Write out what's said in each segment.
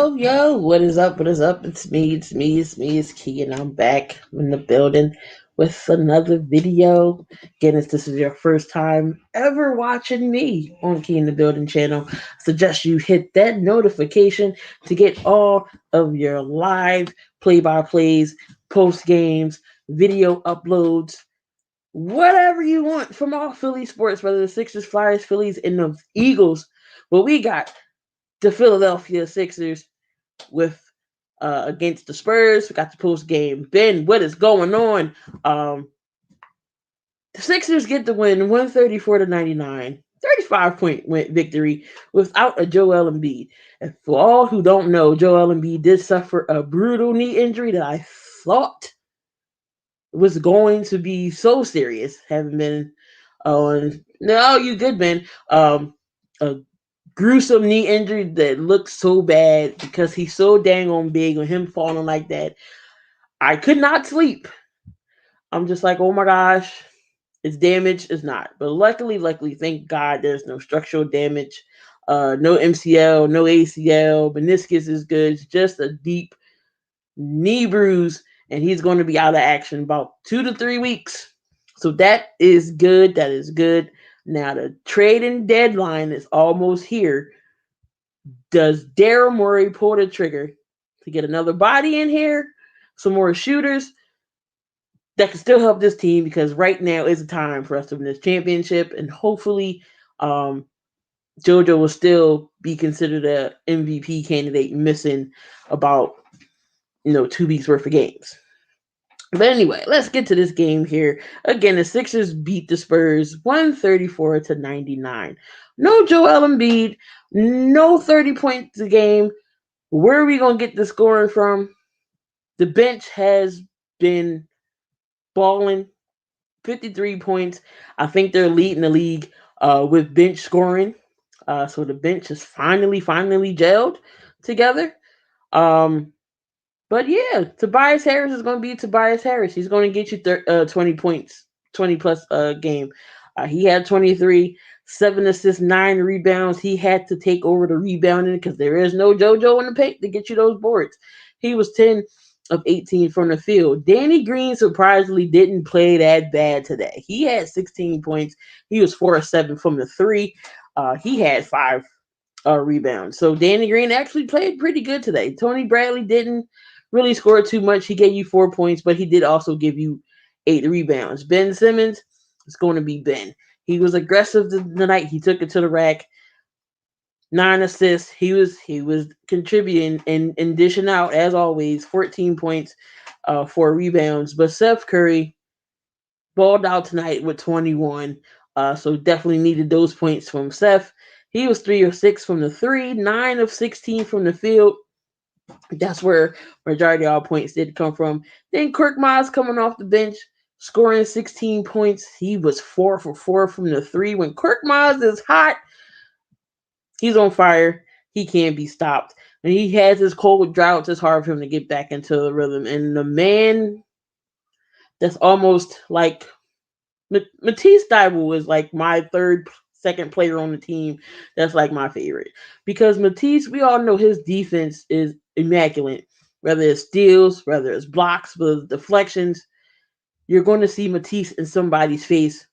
Yo, what is up? What is up? It's Key, and I'm back in the building with another video. Again, if this is your first time ever watching me on Key in the Building channel, I suggest you hit that notification to get all of your live play-by-plays, post-games, video uploads, whatever you want from all Philly sports, whether the Sixers, Flyers, Phillies, and the Eagles. But we got the Philadelphia Sixers with against the Spurs. We got the post game. Ben, what is going on? The Sixers get the win 134-99. 35-point victory without a Joel Embiid. And for all who don't know, Joel Embiid did suffer a brutal knee injury that I thought was going to be so serious. Having been on, no, you good, Ben. A gruesome knee injury that looks so bad because he's so dang on big. On him falling like that, I could not sleep. I'm just like, oh my gosh, it's damage. It's not, but luckily, thank God, there's no structural damage, no MCL, no ACL, meniscus is good. It's just a deep knee bruise, and he's going to be out of action about 2 to 3 weeks. So that is good. That is good. Now the trading deadline is almost here. Does Daryl Morey pull the trigger to get another body in here, some more shooters that can still help this team? Because right now is the time for us to win this championship, and hopefully, JoJo will still be considered a MVP candidate, missing about 2 weeks worth of games. But anyway, let's get to this game here. Again, the Sixers beat the Spurs 134-99. No Joel Embiid, no 30 points a game. Where are we going to get the scoring from? The bench has been balling. 53 points. I think they're leading the league with bench scoring. So the bench is finally gelled together. But yeah, Tobias Harris is going to be Tobias Harris. He's going to get you 20 points, 20 plus game. He had 23, 7 assists, 9 rebounds. He had to take over the rebounding because there is no JoJo in the paint to get you those boards. He was 10 of 18 from the field. Danny Green surprisingly didn't play that bad today. He had 16 points. He was 4 of 7 from the 3. He had 5 rebounds. So Danny Green actually played pretty good today. Tony Bradley didn't really score too much. He gave you 4 points, but he did also give you 8 rebounds. Ben Simmons is going to be Ben. He was aggressive tonight. He took it to the rack. 9 assists. He was contributing and dishing out as always. 14 points, 4 rebounds. But Seth Curry balled out tonight with 21. So definitely needed those points from Seth. He was 3 of 6 from the 3, 9 of 16 from the field. That's where majority of our points did come from. Then Kirk Miles coming off the bench, scoring 16 points. He was 4 for 4 from the 3. When Kirk Miles is hot, he's on fire. He can't be stopped. And he has his cold droughts. It's hard for him to get back into the rhythm. And the man that's almost like Matisse Thybulle is like my second player on the team that's like my favorite. Because Matisse, we all know his defense is immaculate. Whether it's steals, whether it's blocks, whether it's deflections, you're going to see Matisse in somebody's face.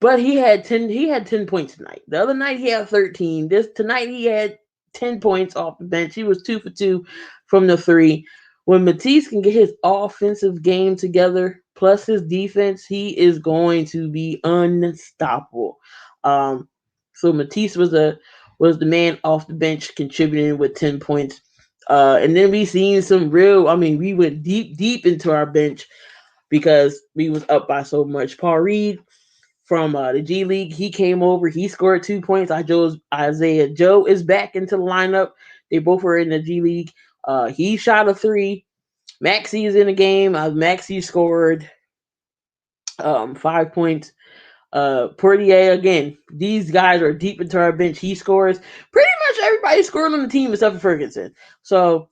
But he had 10 points tonight. The other night he had 13. Tonight he had 10 points off the bench. He was 2 for 2 from the 3. When Matisse can get his offensive game together plus his defense, he is going to be unstoppable. So Matisse was the man off the bench contributing with 10 points. And then we seen some we went deep into our bench because we was up by so much. Paul Reed from the G League, he came over. He scored 2 points. Isaiah Joe is back into the lineup. They both were in the G League. He shot a 3. Maxey is in the game. Maxey scored 5 points. Portier, again, these guys are deep into our bench. He scores. Pretty much everybody scored on the team except for Ferguson. So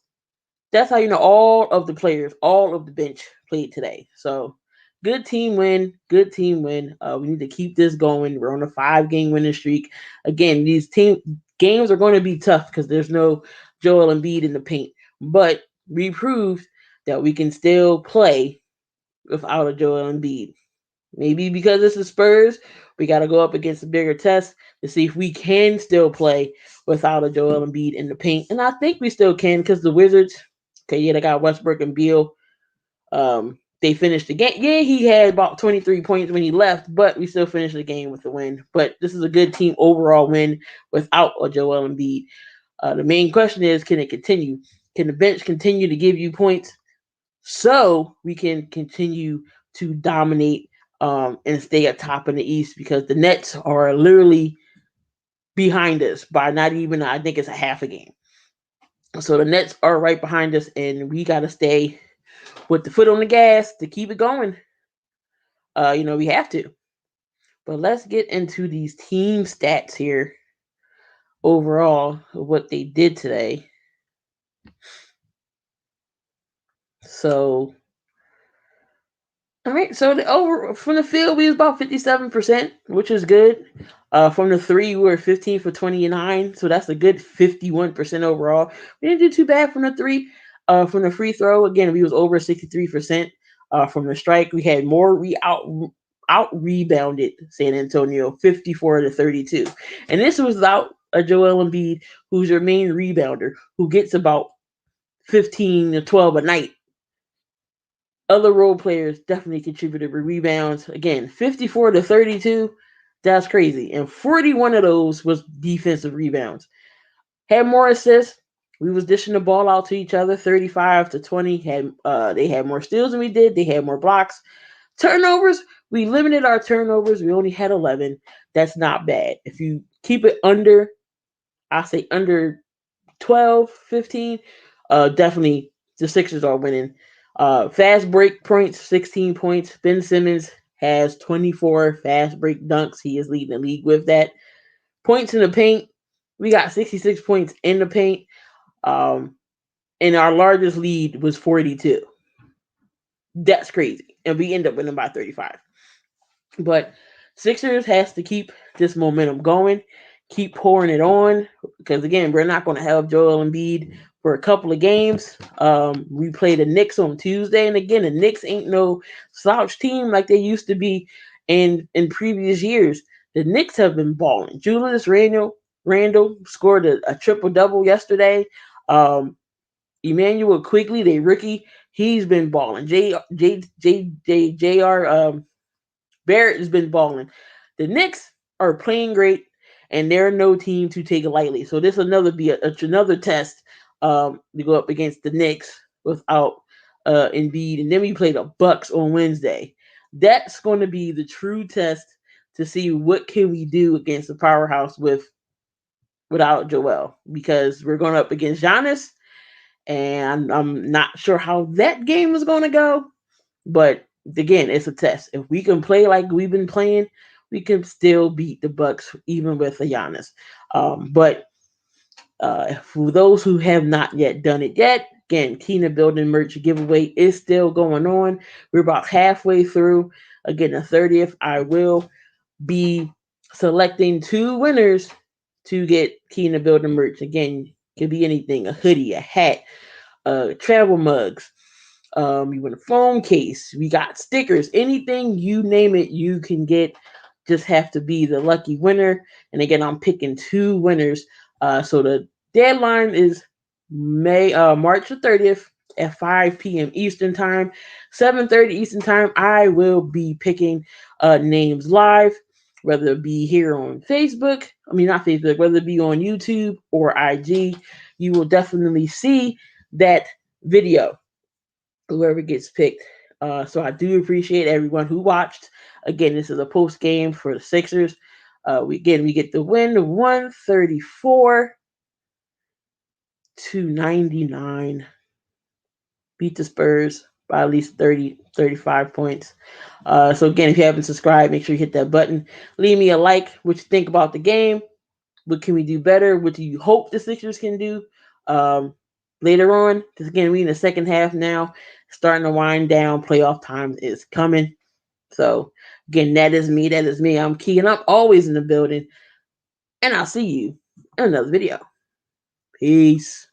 that's how you know all of the players, all of the bench played today. So good team win. Good team win. We need to keep this going. We're on a 5-game winning streak. Again, these team games are going to be tough because there's no Joel Embiid in the paint. But we proved that we can still play without a Joel Embiid. Maybe because this is Spurs, we got to go up against a bigger test to see if we can still play without a Joel Embiid in the paint. And I think we still can because the Wizards, okay, yeah, they got Westbrook and Beal. They finished the game. Yeah, he had about 23 points when he left, but we still finished the game with a win. But this is a good team overall win without a Joel Embiid. The main question is, can it continue? Can the bench continue to give you points so we can continue to dominate and stay at top in the East? Because the Nets are literally behind us by not even, I think it's a half a game. So the Nets are right behind us, and we got to stay with the foot on the gas to keep it going. We have to. But let's get into these team stats here overall of what they did today. So, all right. So from the field, we was about 57%, which is good. From the three, we were 15 for 29, so that's a good 51% overall. We didn't do too bad from the three. From the free throw, again, we was over 63%. From the strike, we had more out rebounded San Antonio, 54 to 32, and this was without a Joel Embiid, who's your main rebounder, who gets about 15 to 12 a night. Other role players definitely contributed with rebounds. Again, 54 to 32, that's crazy. And 41 of those was defensive rebounds. Had more assists. We was dishing the ball out to each other, 35 to 20. They had more steals than we did. They had more blocks. Turnovers, we limited our turnovers. We only had 11. That's not bad. If you keep it under, I say under 12, 15, definitely the Sixers are winning. Fast break points, 16 points. Ben Simmons has 24 fast break dunks. He is leading the league with that. Points in the paint, we got 66 points in the paint. And our largest lead was 42. That's crazy. And we end up winning by 35. But Sixers has to keep this momentum going, keep pouring it on, because again, we're not going to have Joel Embiid for a couple of games. We play the Knicks on Tuesday, and again, the Knicks ain't no slouch team like they used to be in previous years. The Knicks have been balling. Julius Randle scored a triple double yesterday. Emmanuel Quigley, the rookie, he's been balling. J.R. Barrett has been balling. The Knicks are playing great, and they're no team to take lightly. So this will another test to go up against the Knicks without Embiid, and then we play the Bucks on Wednesday. That's going to be the true test to see what can we do against the powerhouse without Joel, because we're going up against Giannis, and I'm not sure how that game is going to go, but again, it's a test. If we can play like we've been playing, we can still beat the Bucks even with a Giannis. But for those who have not yet done it yet, again, KeyInDaBuilding merch giveaway is still going on. We're about halfway through. Again, the 30th, I will be selecting 2 winners to get KeyInDaBuilding merch. Again, could be anything: a hoodie, a hat, travel mugs. You want a phone case. We got stickers. Anything you name it, you can get. Just have to be the lucky winner. And again, I'm picking 2 winners. So the deadline is March the 30th at 5 p.m. Eastern time, 7:30 Eastern time. I will be picking names live, whether it be here on Facebook. I mean, not Facebook, whether it be on YouTube or IG. You will definitely see that video, whoever gets picked. So I do appreciate everyone who watched. Again, this is a post game for the Sixers. We get the win, 134 to 99. Beat the Spurs by at least 30, 35 points. So again, if you haven't subscribed, make sure you hit that button. Leave me a like. What you think about the game? What can we do better? What do you hope the Sixers can do later on? Because again, we in the second half now, starting to wind down. Playoff time is coming. So again, that is me. I'm Key, and I'm always in the building. And I'll see you in another video. Peace.